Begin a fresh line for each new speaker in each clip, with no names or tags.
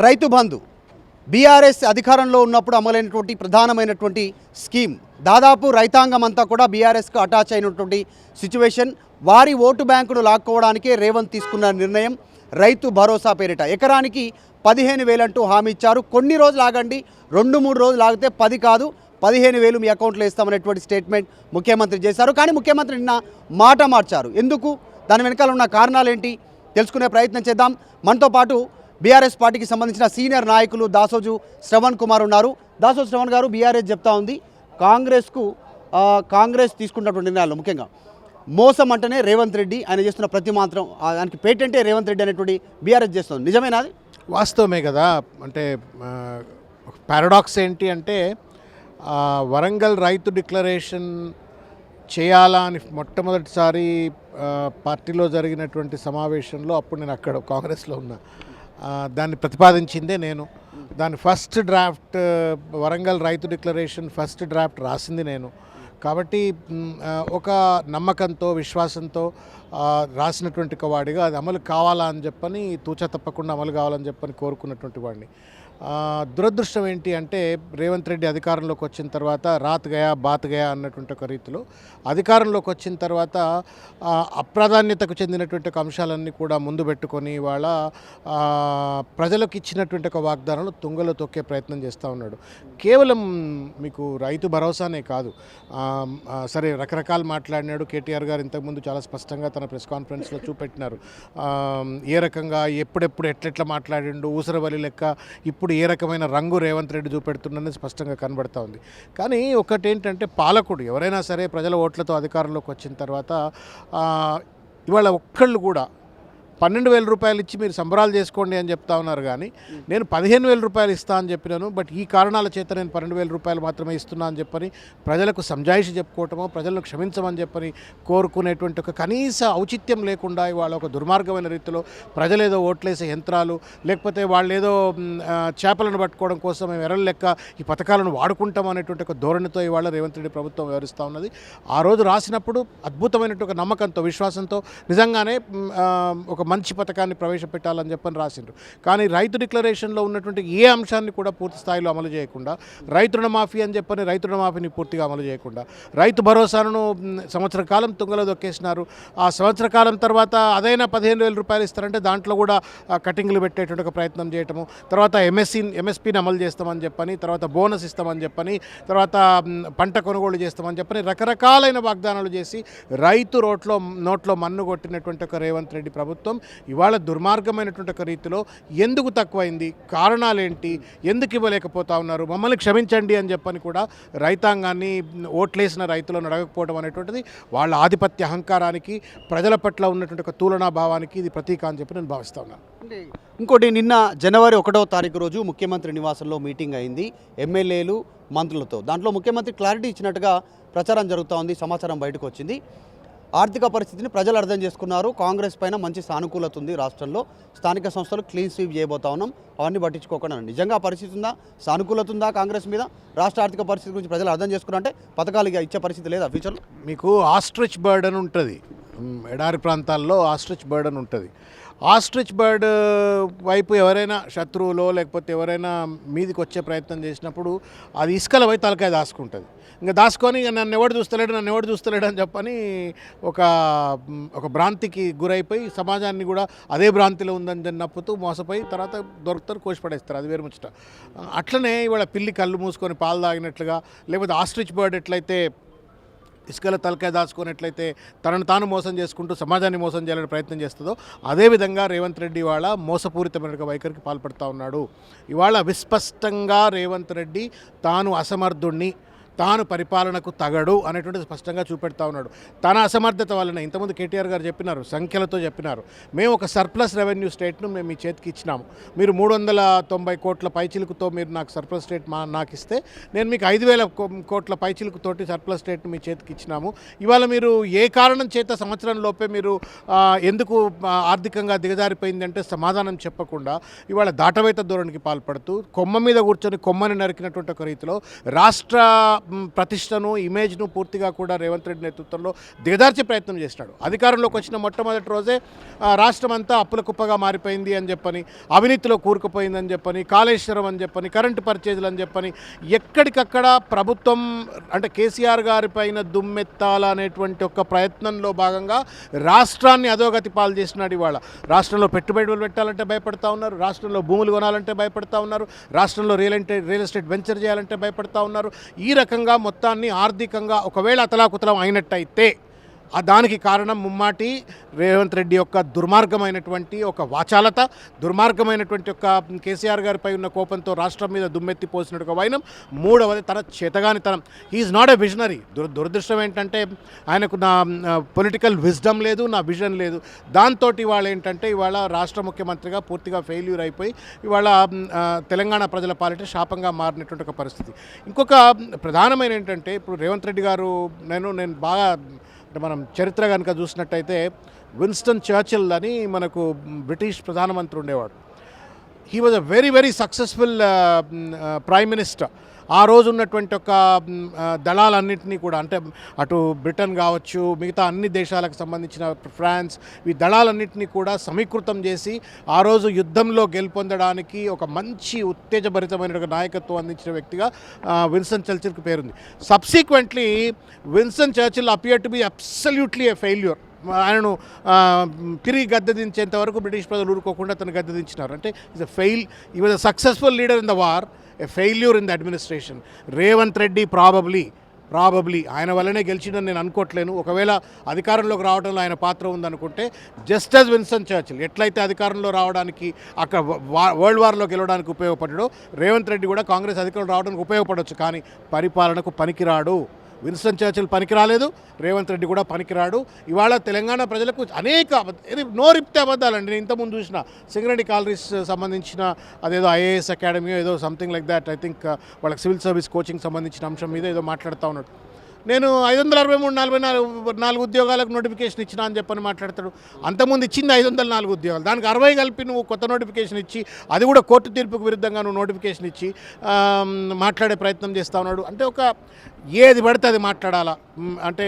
Rythu Bandhu BRS అధికారంలో ఉన్నప్పుడు అమలైనటువంటి ప్రధానమైనటువంటి స్కీమ్. దాదాపు రైతాంగం అంతా కూడా బీఆర్ఎస్కు అటాచ్ అయినటువంటి సిచ్యువేషన్. వారి ఓటు బ్యాంకును లాక్కోవడానికే రేవంత్ తీసుకున్న నిర్ణయం రైతు భరోసా పేరిట ఎకరానికి 15,000 అంటూ హామీ ఇచ్చారు. కొన్ని రోజులు ఆగండి, 2-3 రోజులు ఆగితే 10 కాదు 15,000 మీ అకౌంట్లో ఇస్తామనేటువంటి స్టేట్మెంట్ ముఖ్యమంత్రి చేశారు. కానీ ముఖ్యమంత్రి నిన్న మాట మార్చారు. ఎందుకు, దాని వెనకాల ఉన్న కారణాలు ఏంటి తెలుసుకునే ప్రయత్నం చేద్దాం. మనతో పాటు బీఆర్ఎస్ పార్టీకి సంబంధించిన సీనియర్ నాయకులు దాసోజు శ్రవణ్ కుమార్ ఉన్నారు. దాసోజు శ్రవణ్ గారు, బీఆర్ఎస్ చెప్తా ఉంది కాంగ్రెస్ తీసుకున్నటువంటి నిర్ణయాలు ముఖ్యంగా మోసం అంటేనే రేవంత్ రెడ్డి, ఆయన చేస్తున్న ప్రతి మాత్రం దానికి పేటెంటే రేవంత్ రెడ్డి అనేటువంటి బీఆర్ఎస్ చేస్తుంది. నిజమేనా? అది
వాస్తవమే కదా. అంటే పారాడాక్స్ ఏంటి అంటే వరంగల్ రైతు డిక్లరేషన్ చేయాలా అని మొట్టమొదటిసారి పార్టీలో జరిగినటువంటి సమావేశంలో అప్పుడు నేను అక్కడ కాంగ్రెస్లో ఉన్నా. దాన్ని ప్రతిపాదించిందే నేను. దాని ఫస్ట్ డ్రాఫ్ట్ వరంగల్ రైతు డిక్లరేషన్ ఫస్ట్ డ్రాఫ్ట్ రాసింది నేను. కాబట్టి ఒక నమ్మకంతో విశ్వాసంతో రాసినటువంటి వాడిగా అది అమలు కావాలా అని చెప్పని, తూచా తప్పకుండా అమలు కావాలని చెప్పని కోరుకున్నటువంటి వాడిని. దురదృష్టం ఏంటి అంటే రేవంత్ రెడ్డి అధికారంలోకి వచ్చిన తర్వాత రాత్ గయా బాత్ గయా అన్నటువంటి ఒక రీతిలో అధికారంలోకి వచ్చిన తర్వాత అప్రాధాన్యతకు చెందినటువంటి ఒక అంశాలన్నీ కూడా ముందు పెట్టుకొని ఇవాళ ప్రజలకు ఇచ్చినటువంటి ఒక వాగ్దానాలు తుంగలో తొక్కే ప్రయత్నం చేస్తూ ఉన్నాడు. కేవలం మీకు రైతు భరోసానే కాదు, సరే రకరకాలు మాట్లాడినాడు. కేటీఆర్ గారు ఇంతకుముందు చాలా స్పష్టంగా తన ప్రెస్ కాన్ఫరెన్స్లో చూపెట్టినారు. ఏ రకంగా ఎప్పుడెప్పుడు ఎట్లెట్లా మాట్లాడిండు, ఊసరవల్లి లెక్క ఇప్పుడు ఏ రకమైన రంగు రేవంత్ రెడ్డి చూపెడుతుందని స్పష్టంగా కనబడతా ఉంది. కానీ ఒకటి ఏంటంటే పాలకుడు ఎవరైనా సరే ప్రజల ఓట్లతో అధికారంలోకి వచ్చిన తర్వాత ఇవాళ ఒక్కళ్ళు కూడా 12,000 రూపాయలు ఇచ్చి మీరు సంబరాలు చేసుకోండి అని చెప్తా ఉన్నారు. కానీ నేను 15,000 రూపాయలు ఇస్తా అని చెప్పినాను. బట్ ఈ కారణాల చేత నేను 12,000 రూపాయలు మాత్రమే ఇస్తున్నా అని చెప్పని ప్రజలకు సంజాయిషి చెప్పుకోవటమో, ప్రజలను క్షమించమని చెప్పని కోరుకునేటువంటి ఒక కనీస ఔచిత్యం లేకుండా ఇవాళ ఒక దుర్మార్గమైన రీతిలో ప్రజలేదో ఓట్లేసే యంత్రాలు, లేకపోతే వాళ్ళు ఏదో చేపలను పట్టుకోవడం కోసం మేము ఎర్రల లెక్క ఈ పథకాలను వాడుకుంటాం అనేటువంటి ఒక ధోరణితో ఇవాళ రేవంత్ రెడ్డి ప్రభుత్వం వ్యవహరిస్తూ ఉన్నది. ఆ రోజు రాసినప్పుడు అద్భుతమైనటువంటి ఒక నమ్మకంతో, విశ్వాసంతో నిజంగానే ఒక మంచి పథకాన్ని ప్రవేశపెట్టాలని చెప్పని రాసిండ్రు. కానీ రైతు డిక్లరేషన్లో ఉన్నటువంటి ఏ అంశాన్ని కూడా పూర్తి స్థాయిలో అమలు చేయకుండా, రైతు రుణమాఫీ అని చెప్పని రైతు రుణమాఫీని పూర్తిగా అమలు చేయకుండా, రైతు భరోసాను సంవత్సర కాలం తుంగలో దొక్కేసినారు. ఆ సంవత్సర కాలం తర్వాత అదైనా 15,000 రూపాయలు ఇస్తారంటే దాంట్లో కూడా కటింగ్లు పెట్టేటువంటి ఒక ప్రయత్నం చేయటము, తర్వాత ఎంఎస్పీని అమలు చేస్తామని చెప్పని, తర్వాత బోనస్ ఇస్తామని చెప్పని, తర్వాత పంట కొనుగోలు చేస్తామని చెప్పని రకరకాలైన వాగ్దానాలు చేసి రైతు నోట్లో మన్ను కొట్టినటువంటి ఒక రేవంత్ రెడ్డి ప్రభుత్వం ఇవాళ దుర్మార్గమైనటువంటి ఒక రీతిలో ఎందుకు తక్కువైంది, కారణాలేంటి, ఎందుకు ఇవ్వలేకపోతా ఉన్నారు, మమ్మల్ని క్షమించండి అని చెప్పని కూడా రైతాంగాన్ని, ఓట్లేసిన రైతులను అడగకపోవడం అనేటువంటిది వాళ్ళ ఆధిపత్య అహంకారానికి, ప్రజల పట్ల ఉన్నటువంటి ఒక తులనా భావానికి ఇది ప్రతీక అని చెప్పి నేను భావిస్తా ఉన్నాను.
ఇంకోటి, నిన్న జనవరి 1వ తారీఖు రోజు ముఖ్యమంత్రి నివాసంలో మీటింగ్ అయింది ఎమ్మెల్యేలు, మంత్రులతో. దాంట్లో ముఖ్యమంత్రి క్లారిటీ ఇచ్చినట్టుగా ప్రచారం జరుగుతూ ఉంది, సమాచారం బయటకు వచ్చింది. ఆర్థిక పరిస్థితిని ప్రజలు అర్థం చేసుకున్నారు, కాంగ్రెస్ పైన మంచి సానుకూలత ఉంది రాష్ట్రంలో, స్థానిక సంస్థలు క్లీన్ స్వీప్ చేయబోతా ఉన్నాం, అవన్నీ పట్టించుకోకుండా. నిజంగా పరిస్థితి ఉందా, సానుకూలత ఉందా కాంగ్రెస్ మీద? రాష్ట్ర ఆర్థిక పరిస్థితి గురించి ప్రజలు అర్థం చేసుకున్నారంటే పథకాలు ఇచ్చే పరిస్థితి లేదా ఫ్యూచర్లో?
మీకు ఆస్ట్రిచ్ బర్డ్ అని ఉంటుంది, ఎడారి ప్రాంతాల్లో ఆస్ట్రిచ్ బర్డ్ అని ఉంటుంది. ఆస్ట్రిచ్ బర్డ్ వైపు ఎవరైనా శత్రువులో లేకపోతే ఎవరైనా మీదికి వచ్చే ప్రయత్నం చేసినప్పుడు అది ఇసుకల పోయి తలకాయ దాచుకుంటుంది. ఇంకా దాచుకొని నన్ను ఎవడు చూస్తలేడు అని చెప్పని ఒక భ్రాంతికి గురైపోయి సమాజాన్ని కూడా అదే భ్రాంతిలో ఉందని నప్పుతూ మోసపోయి తర్వాత దొరుకుతారు, కోసి పడేస్తారు. అది వేరు ముచ్చట. అట్లనే ఇవాళ పిల్లి కళ్ళు మూసుకొని పాలు తాగినట్లుగా, లేకపోతే ఆస్ట్రిచ్ బర్డ్ ఎట్లయితే ఇసుకల తలకాయ దాచుకున్నట్లయితే తనను తాను మోసం చేసుకుంటూ సమాజాన్ని మోసం చేయాలని ప్రయత్నం చేస్తుందో, అదేవిధంగా రేవంత్ రెడ్డి ఇవాళ మోసపూరితమైన వైఖరికి పాల్పడుతూ ఉన్నాడు. ఇవాళ విస్పష్టంగా రేవంత్ రెడ్డి తాను అసమర్థుణ్ణి, తాను పరిపాలనకు తగడు అనేటువంటిది స్పష్టంగా చూపెడతా ఉన్నాడు. తన అసమర్థత వలన ఇంతకుముందు కేటీఆర్ గారు చెప్పినారు, సంఖ్యలతో చెప్పినారు, మేము ఒక సర్ప్లస్ రెవెన్యూ స్టేట్ను మేము మీ చేతికి ఇచ్చినాము, మీరు 390 కోట్ల పైచిలుకుతో మీరు నాకు సర్ప్లస్ స్టేట్ నాకు ఇస్తే నేను మీకు 5,000 కోట్ల పైచిలుకుతోటి సర్ప్లస్ స్టేట్ను మీ చేతికి ఇచ్చినాము. ఇవాళ మీరు ఏ కారణం చేత సంవత్సరంలోపే మీరు ఎందుకు ఆర్థికంగా దిగజారిపోయిందంటే సమాధానం చెప్పకుండా ఇవాళ దాటవేత ధోరణికి పాల్పడుతూ కొమ్మ మీద కూర్చొని కొమ్మని నరికినటువంటి ఒక రీతిలో రాష్ట్ర ప్రతిష్టను ఇమేజ్ను పూర్తిగా కూడా రేవంత్ రెడ్డి నేతృత్వంలో దిగదార్చే ప్రయత్నం చేసినాడు. అధికారంలోకి వచ్చిన మొట్టమొదటి రోజే రాష్ట్రం అంతా అప్పుల కుప్పగా మారిపోయింది అని చెప్పని, అవినీతిలో కూరుకుపోయిందని చెప్పని, కాళేశ్వరం అని చెప్పని, కరెంటు పర్చేజీలు అని చెప్పని, ఎక్కడికక్కడ ప్రభుత్వం అంటే కేసీఆర్ గారి పైన దుమ్మెత్తాలనేటువంటి ఒక ప్రయత్నంలో భాగంగా రాష్ట్రాన్ని అధోగతి పాలు చేసినాడు. ఇవాళ రాష్ట్రంలో పెట్టుబడులు పెట్టాలంటే భయపడతా ఉన్నారు, రాష్ట్రంలో భూములు కొనాలంటే భయపడతా ఉన్నారు, రాష్ట్రంలో రియల్ ఎస్టేట్ వెంచర్ చేయాలంటే భయపడతా ఉన్నారు. ఈ రకంగా మొత్తాన్ని ఆర్థికంగా ఒకవేళ అతలాకుతలం అయినట్టయితే దానికి కారణం ముమ్మాటి రేవంత్ రెడ్డి యొక్క దుర్మార్గమైనటువంటి ఒక వాచాలత, దుర్మార్గమైనటువంటి ఒక కేసీఆర్ గారిపై ఉన్న కోపంతో రాష్ట్రం మీద దుమ్మెత్తి పోసినట్టు వైనం. మూడవది తన చేతగానితనం. He is not a visionary. దురదృష్టం ఏంటంటే ఆయనకు నా పొలిటికల్ విజ్డమ్ లేదు, నా విజన్ లేదు. దాంతో ఇవాళ ఏంటంటే ఇవాళ రాష్ట్ర ముఖ్యమంత్రిగా పూర్తిగా ఫెయిల్యూర్ అయిపోయి ఇవాళ తెలంగాణ ప్రజల పాలిట శాపంగా మారినటువంటి ఒక పరిస్థితి. ఇంకొక ప్రధానమైన ఏంటంటే ఇప్పుడు రేవంత్ రెడ్డి గారు నేను బాగా మనం చరిత్ర కనుక చూసినట్టయితే విన్స్టన్ చర్చిల్ అని మనకు బ్రిటిష్ ప్రధానమంత్రి ఉండేవాడు. He was a very successful prime minister. ఆ రోజు ఉన్నటువంటి ఒక దళాలన్నింటినీ కూడా అంటే అటు బ్రిటన్ కావచ్చు, మిగతా అన్ని దేశాలకు సంబంధించిన ఫ్రాన్స్, ఈ దళాలన్నింటినీ కూడా సమీకృతం చేసి ఆ రోజు యుద్ధంలో గెలుపొందడానికి ఒక మంచి ఉత్తేజభరితమైన ఒక నాయకత్వం అందించిన వ్యక్తిగా విన్స్టన్ చర్చిల్కి పేరుంది. Subsequently Winston Churchill appear to be absolutely a failure. ఆయనను తిరిగి గద్దెదించేంత వరకు బ్రిటిష్ ప్రజలు ఊరుకోకుండా అతను గద్దెదించినారు. అంటే ఈ was a successful leader in the war, a failure in the administration. Revanth Reddy probably ఆయన వల్లనే గెలిచిందని నేను అనుకోవట్లేను. ఒకవేళ అధికారంలోకి రావడంలో ఆయన పాత్ర ఉందనుకుంటే జస్ట్ యాజ్ విన్స్టన్ చర్చిల్ ఎట్లయితే అధికారంలో రావడానికి అక్కడ వరల్డ్ వార్లో గెలవడానికి ఉపయోగపడ్డాడో రేవంత్ రెడ్డి కూడా కాంగ్రెస్ అధికారంలో రావడానికి ఉపయోగపడవచ్చు. కానీ పరిపాలనకు పనికిరాడు. విన్స్టన్ చర్చిల్ పనికిరాలేదు, రేవంత్ రెడ్డి కూడా పనికిరాడు. ఇవాళ తెలంగాణ ప్రజలకు అనేక నోరిప్తే అబద్ధాలండి. నేను ఇంతకుముందు చూసిన సింగరెడ్డి కాలరీస్ సంబంధించిన అదేదో ఐఏఎస్ అకాడమీ ఏదో something like that, I think వాళ్ళకి సివిల్ సర్వీస్ కోచింగ్ సంబంధించిన అంశం మీద ఏదో మాట్లాడుతూ ఉన్నాడు. నేను 563 ఉద్యోగాలకు నోటిఫికేషన్ ఇచ్చినా అని చెప్పని మాట్లాడతాడు. అంతకుముందు ఇచ్చింది 504 ఉద్యోగాలు, దానికి 60 కలిపి నువ్వు కొత్త నోటిఫికేషన్ ఇచ్చి అది కూడా కోర్టు తీర్పుకు విరుద్ధంగా నువ్వు నోటిఫికేషన్ ఇచ్చి మాట్లాడే ప్రయత్నం చేస్తూ ఉన్నాడు. అంటే ఒక ఏది పడితే అది మాట్లాడాలా, అంటే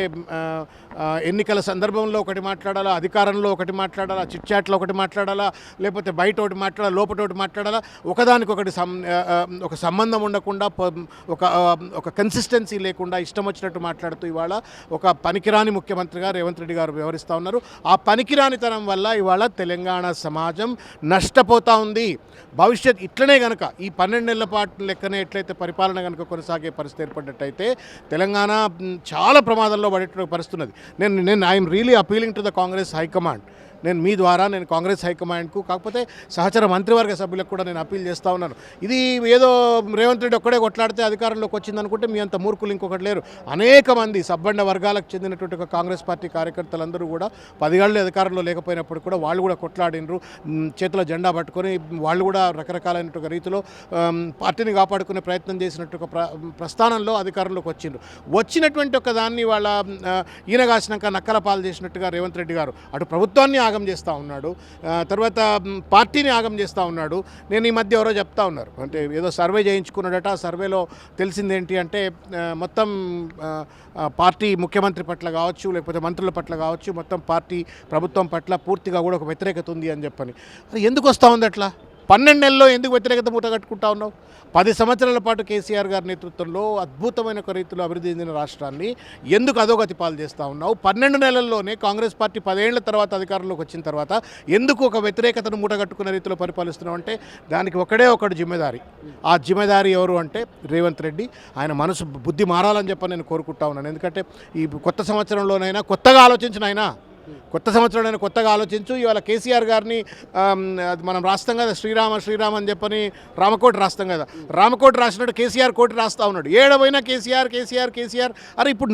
ఎన్నికల సందర్భంలో ఒకటి మాట్లాడాలా, అధికారంలో ఒకటి మాట్లాడాలా, చిట్చాట్లో ఒకటి మాట్లాడాలా, లేకపోతే బయట ఒకటి మాట్లాడాలా, లోపల ఒకటి మాట్లాడాలా, ఒకదానికొకటి ఒక సంబంధం ఉండకుండా ఒక కన్సిస్టెన్సీ లేకుండా ఇష్టం వచ్చినట్టు మాట్లాడుతూ ఇవాళ ఒక పనికిరాని ముఖ్యమంత్రిగా రేవంత్ రెడ్డి గారు వ్యవహరిస్తూ ఉన్నారు. ఆ పనికిరానితనం వల్ల ఇవాళ తెలంగాణ సమాజం నష్టపోతూ ఉంది. భవిష్యత్ ఇట్లనే కనుక ఈ 12 నెలల పాటు లెక్కనే ఎట్లయితే పరిపాలన కనుక కొనసాగే పరిస్థితి ఏర్పడ్డట్టయితే తెలంగాణ చాలా ప్రమాదంలో పడేట పరిస్థితున్నది. నేను I'm really appealing to the Congress high command. మీ ద్వారా కాంగ్రెస్ హైకమాండ్కు, కాకపోతే సహచర మంత్రివర్గ సభ్యులకు కూడా నేను అప్పీల్ చేస్తూ ఉన్నాను. ఇది ఏదో రేవంత్ రెడ్డి ఒక్కడే కొట్లాడితే అధికారంలోకి వచ్చిందనుకుంటే మీ అంత మూర్ఖులు ఇంకొకటి లేరు. అనేక మంది సబ్బండ వర్గాలకు చెందినటువంటి ఒక కాంగ్రెస్ పార్టీ కార్యకర్తలందరూ కూడా 10 ఏళ్ళు అధికారంలో లేకపోయినప్పుడు కూడా వాళ్ళు కూడా కొట్లాడినరు, చేతిలో జెండా పట్టుకొని వాళ్ళు కూడా రకరకాలైనటువంటి రీతిలో పార్టీని కాపాడుకునే ప్రయత్నం చేసినట్టు ఒక ప్రస్థానంలో అధికారంలోకి వచ్చినటువంటి ఒక దాన్ని వాళ్ళ ఈనగాసినాక నక్కల పాలు చేసినట్టుగా రేవంత్ రెడ్డి గారు అటు ప్రభుత్వాన్ని ఆగం చేస్తూ ఉన్నాడు, తర్వాత పార్టీని ఆగం చేస్తూ ఉన్నాడు. నేను ఈ మధ్య ఎవరో చెప్తా ఉన్నారు, అంటే ఏదో సర్వే చేయించుకున్నాడట. ఆ సర్వేలో తెలిసిందేంటి అంటే మొత్తం పార్టీ ముఖ్యమంత్రి పట్ల కావచ్చు, లేకపోతే మంత్రుల పట్ల కావచ్చు, మొత్తం పార్టీ ప్రభుత్వం పట్ల పూర్తిగా కూడా ఒక వ్యతిరేకత ఉంది అని చెప్పని. అది ఎందుకు వస్తూ ఉంది అట్లా? 12 నెలల్లో ఎందుకు వ్యతిరేకత మూట కట్టుకుంటా ఉన్నావు? 10 సంవత్సరాల పాటు కేసీఆర్ గారి నేతృత్వంలో అద్భుతమైన ఒక రీతిలో అభివృద్ధి చెందిన రాష్ట్రాన్ని ఎందుకు అధోగతి పాలు చేస్తూ ఉన్నావు? 12 నెలల్లోనే కాంగ్రెస్ పార్టీ 10 ఏళ్ల తర్వాత అధికారంలోకి వచ్చిన తర్వాత ఎందుకు ఒక వ్యతిరేకతను మూటగట్టుకునే రీతిలో పరిపాలిస్తున్నావు అంటే దానికి ఒకడు జిమ్మెదారి. ఆ జిమ్మెదారి ఎవరు అంటే రేవంత్ రెడ్డి. ఆయన మనసు బుద్ధి మారాలని చెప్పని నేను కోరుకుంటా ఉన్నాను. ఎందుకంటే ఈ కొత్త సంవత్సరంలోనైనా కొత్తగా ఆలోచించిన ఆయన కొత్త సంవత్సరంలో కొత్తగా ఆలోచించు. ఇవాళ కేసీఆర్ గారిని మనం రాస్తాం కదా, శ్రీరామ అని చెప్పని రామకోటి రాస్తాం కదా, రామకోటి రాసినట్టు కేసీఆర్ కోటి రాస్తా ఉన్నాడు. ఏడవైనా కేసీఆర్. అరే ఇప్పుడు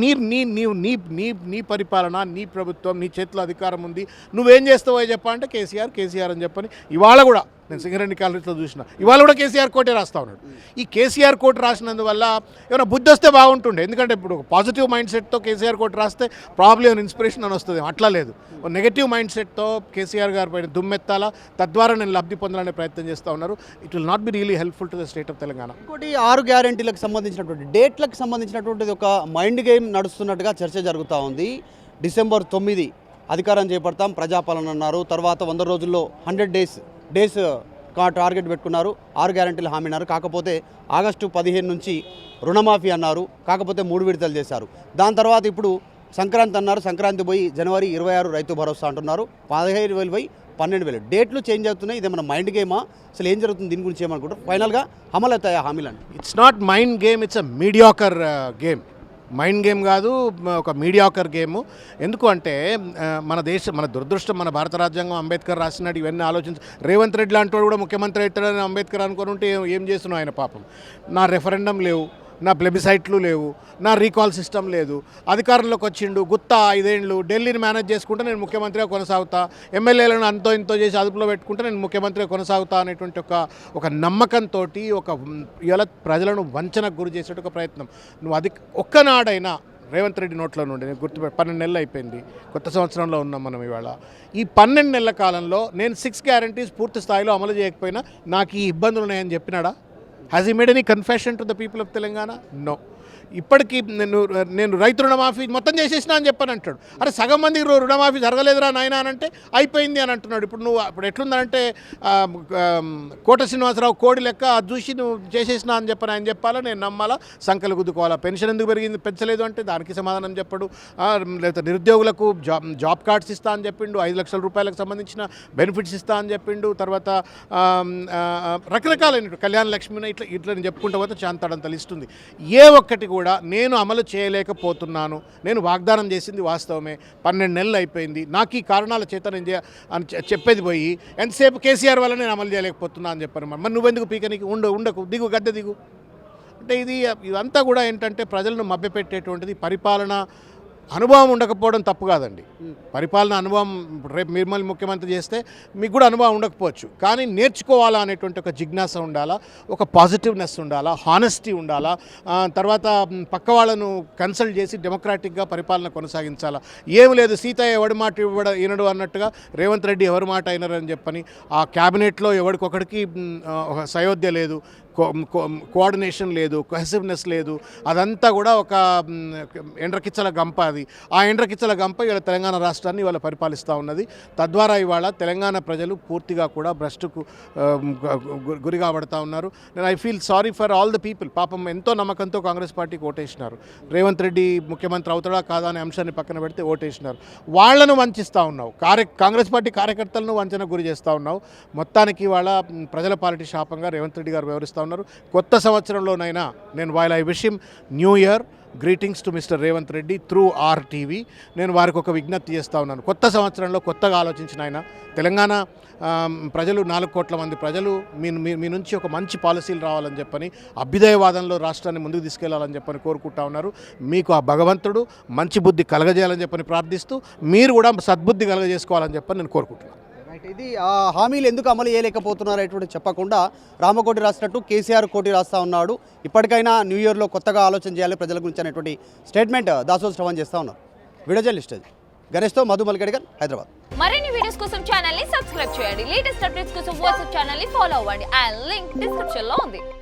నీ పరిపాలన, నీ ప్రభుత్వం, నీ చేతిలో అధికారం ఉంది, నువ్వేం చేస్తావో చెప్పా అంటే కేసీఆర్ అని చెప్పని ఇవాళ కూడా నేను సింగరేణి కాలేజీలో చూసిన. ఇవాళ కూడా కేసీఆర్ కోటే రాస్తా ఉన్నాడు. ఈ కేసీఆర్ కోట్ రాసినందువల్ల ఏమైనా బుద్ధి వస్తే బాగుంటుండే. ఎందుకంటే ఇప్పుడు పాజిటివ్ మైండ్ సెట్తో కేసీఆర్ కోట్ రాస్తే ప్రాబ్లమ్ ఏమైనా ఇన్స్పిరేషన్ అని వస్తుంది. అట్లా లేదు, నెగటివ్ మైండ్ సెట్తో కేసీఆర్ గారి పైన దుమ్మెత్తాలా, తద్వారా నేను లబ్ధి పొందాలనే ప్రయత్నం చేస్తూ ఉన్నారు. It will not be really helpful to the state of Telangana.
ఇంకోటి 6 గ్యారెంటీలకు సంబంధించినటువంటి డేట్లకు సంబంధించినటువంటిది ఒక మైండ్ గేమ్ నడుస్తున్నట్టుగా చర్చ జరుగుతూ ఉంది. డిసెంబర్ 9 అధికారం చేపడతాం, ప్రజాపాలన అన్నారు. తర్వాత 100 రోజుల్లో 100 డేస్ టార్గెట్ పెట్టుకున్నారు. 6 గ్యారెంటీలు హామీ అన్నారు. కాకపోతే ఆగస్టు 15 నుంచి రుణమాఫీ అన్నారు. కాకపోతే 3 విడతలు చేశారు. దాని తర్వాత ఇప్పుడు సంక్రాంతి అన్నారు. సంక్రాంతి పోయి జనవరి 26 రైతు భరోసా అంటున్నారు. 15,000 పోయి 12,000. డేట్లు చేంజ్ అవుతున్నాయి. ఇది మన మైండ్ గేమా? అసలు ఏం జరుగుతుంది? దీని గురించి ఏమనుకుంటారు? ఫైనల్గా అమలు అవుతాయి హామీలని?
It's not mind game, it's a mediocre game. Mind game కాదు, ఒక మీడియాకర్ గేము. ఎందుకు అంటే మన దురదృష్టం, మన భారత రాజ్యాంగం అంబేద్కర్ రాసినట్టు ఇవన్నీ ఆలోచించి రేవంత్ రెడ్డి లాంటి వాడు కూడా ముఖ్యమంత్రి అవుతాడని అంబేద్కర్ అనుకుని ఉంటే ఏం చేస్తున్నావు ఆయన? పాపం, నా రెఫరెండం లేవు, నా ప్లెబిసైట్లు లేవు, నా రీకాల్ సిస్టమ్ లేదు, అధికారంలోకి వచ్చిండు గుత్తా 5 ఏళ్ళు, ఢిల్లీని మేనేజ్ చేసుకుంటే నేను ముఖ్యమంత్రిగా కొనసాగుతా, ఎమ్మెల్యేలను అంతో ఇంతో చేసి అదుపులో పెట్టుకుంటే నేను ముఖ్యమంత్రిగా కొనసాగుతా అనేటువంటి ఒక నమ్మకంతో ఇలా ప్రజలను వంచనకు గురి చేసే ఒక ప్రయత్నం. నువ్వు అది ఒక్కనాడైనా రేవంత్ రెడ్డి నోట్లో నుండి నేను 12 నెలలు అయిపోయింది, కొత్త సంవత్సరంలో ఉన్నాం మనం ఇవాళ. ఈ 12 నెలల కాలంలో నేను 6 గ్యారంటీస్ పూర్తి స్థాయిలో అమలు చేయకపోయినా నాకు ఈ ఇబ్బందులు ఉన్నాయని చెప్పినాడా? Has he made any confession to the people of Telangana? No. ఇప్పటికీ నేను రైతు రుణమాఫీ మొత్తం చేసేసినా అని చెప్పని అంటాడు. అరే సగం మందికి రుణమాఫీ జరగలేదురా నాయన అని అంటే అయిపోయింది అని అంటున్నాడు. ఇప్పుడు ఎట్లుందంటే కోట శ్రీనివాసరావు కోడి లెక్క అది చూసి నువ్వు చేసేసినా అని చెప్పని ఆయన చెప్పాలా, నేను నమ్మాలా, సంకలు గుద్దుకోవాలా. పెన్షన్ ఎందుకు పెరిగింది, పెంచలేదు అంటే దానికి సమాధానం చెప్పడు. లేదా నిరుద్యోగులకు జాబ్ కార్డ్స్ ఇస్తా అని చెప్పిండు, 5 లక్షల రూపాయలకు సంబంధించిన బెనిఫిట్స్ ఇస్తా అని చెప్పిండు. తర్వాత రకరకాలైన కళ్యాణ లక్ష్మిని ఇట్లా నేను చెప్పుకుంటూ పోతే చాంతాడంత లిస్ట్ ఉంది. ఏ ఒక్కటి కూడా నేను అమలు చేయలేకపోతున్నాను. నేను వాగ్దానం చేసింది వాస్తవమే, 12 నెలలు అయిపోయింది, నాకు ఈ కారణాల చేత నేను అని చెప్పేది పోయి ఎంతసేపు కేసీఆర్ వల్ల నేను అమలు చేయలేకపోతున్నా అని చెప్పాను. మరి నువ్వెందుకు పీకనికి ఉండకు, దిగు, గద్దె దిగు అంటే ఇదంతా కూడా ఏంటంటే ప్రజలను మభ్యపెట్టేటువంటిది. పరిపాలన అనుభవం ఉండకపోవడం తప్పు కాదండి. పరిపాలన అనుభవం, రేపు మిమ్మల్ని ముఖ్యమంత్రి చేస్తే మీకు కూడా అనుభవం ఉండకపోవచ్చు, కానీ నేర్చుకోవాలా అనేటువంటి ఒక జిజ్ఞాస ఉండాలా, ఒక పాజిటివ్నెస్ ఉండాలా, హానెస్టీ ఉండాలా. తర్వాత పక్క వాళ్ళను కన్సల్ట్ చేసి డెమోక్రాటిక్గా పరిపాలన కొనసాగించాలా. ఏమి లేదు, సీతయ్య ఎవడి మాట ఈనడు అన్నట్టుగా రేవంత్ రెడ్డి ఎవరి మాట అయినారని చెప్పని ఆ క్యాబినెట్లో ఎవరికొకడికి ఒక సయోధ్య లేదు, కోఆర్డినేషన్ లేదు, కొహెసివ్నెస్ లేదు. అదంతా కూడా ఒక ఎండ్రకిచ్చల గంప. అది ఆ ఎండ్రకిచ్చల గంప ఇవాళ తెలంగాణ రాష్ట్రాన్ని ఇవాళ పరిపాలిస్తూ ఉన్నది. తద్వారా ఇవాళ తెలంగాణ ప్రజలు పూర్తిగా కూడా భ్రష్టుకు గురి కాబడతా ఉన్నారు. నేను I feel sorry for all the people. పాపం ఎంతో నమ్మకంతో కాంగ్రెస్ పార్టీకి ఓటేసినారు. రేవంత్ రెడ్డి ముఖ్యమంత్రి అవుతాడా కాదా అనే అంశాన్ని పక్కన పెడితే ఓటేసినారు. వాళ్లను వంచిస్తూ ఉన్నావు, కాంగ్రెస్ పార్టీ కార్యకర్తలను వంచనకు గురి చేస్తూ ఉన్నావు. మొత్తానికి ఇవాళ ప్రజల పార్టీ శాపంగా రేవంత్ రెడ్డి గారు వ్యవహరిస్తూ ఉన్నారు. కొత్త సంవత్సరంలోనైనా నేను while I wish him new year greetings to mister Revanth Reddy through RTV. నేను వారికి ఒక విజ్ఞప్తి చేస్తూ ఉన్నాను. కొత్త సంవత్సరంలో కొత్తగా ఆలోచించిన ఆయన తెలంగాణ ప్రజలు 4 కోట్ల మంది ప్రజలు మీ నుంచి ఒక మంచి పాలసీలు రావాలని చెప్పని, అభ్యుదయవాదంలో రాష్ట్రాన్ని ముందుకు తీసుకెళ్లాలని చెప్పని కోరుకుంటా ఉన్నారు. మీకు ఆ భగవంతుడు మంచి బుద్ధి కలగజేయాలని చెప్పని ప్రార్థిస్తూ మీరు కూడా సద్బుద్ధి కలగజేసుకోవాలని చెప్పని నేను కోరుకుంటున్నాను.
ఇది ఆ హామీలు ఎందుకు అమలు చేయలేకపోతున్నారనేటువంటి చెప్పకుండా రామకోటి రాసినట్టు కేసీఆర్ కోటి రాస్తా ఉన్నాడు. ఇప్పటికైనా న్యూ ఇయర్లో కొత్తగా ఆలోచన చేయాలి ప్రజల గురించి అనేటువంటి స్టేట్మెంట్ దాసోజు శ్రవణ్ చేస్తూ ఉన్నారు. వీడియో జర్నలిస్ట్ గణేష్తో మధు మల్కడిగర్, హైదరాబాద్.
మరిన్ని వీడియోస్ కోసం ఛానల్ ని సబ్స్క్రైబ్ చేయండి. లేటెస్ట్ అప్డేట్స్ కోసం వాట్సాప్ ఛానల్ ని ఫాలో అవ్వండి. ఆ లింక్ డిస్క్రిప్షన్ లో ఉంది.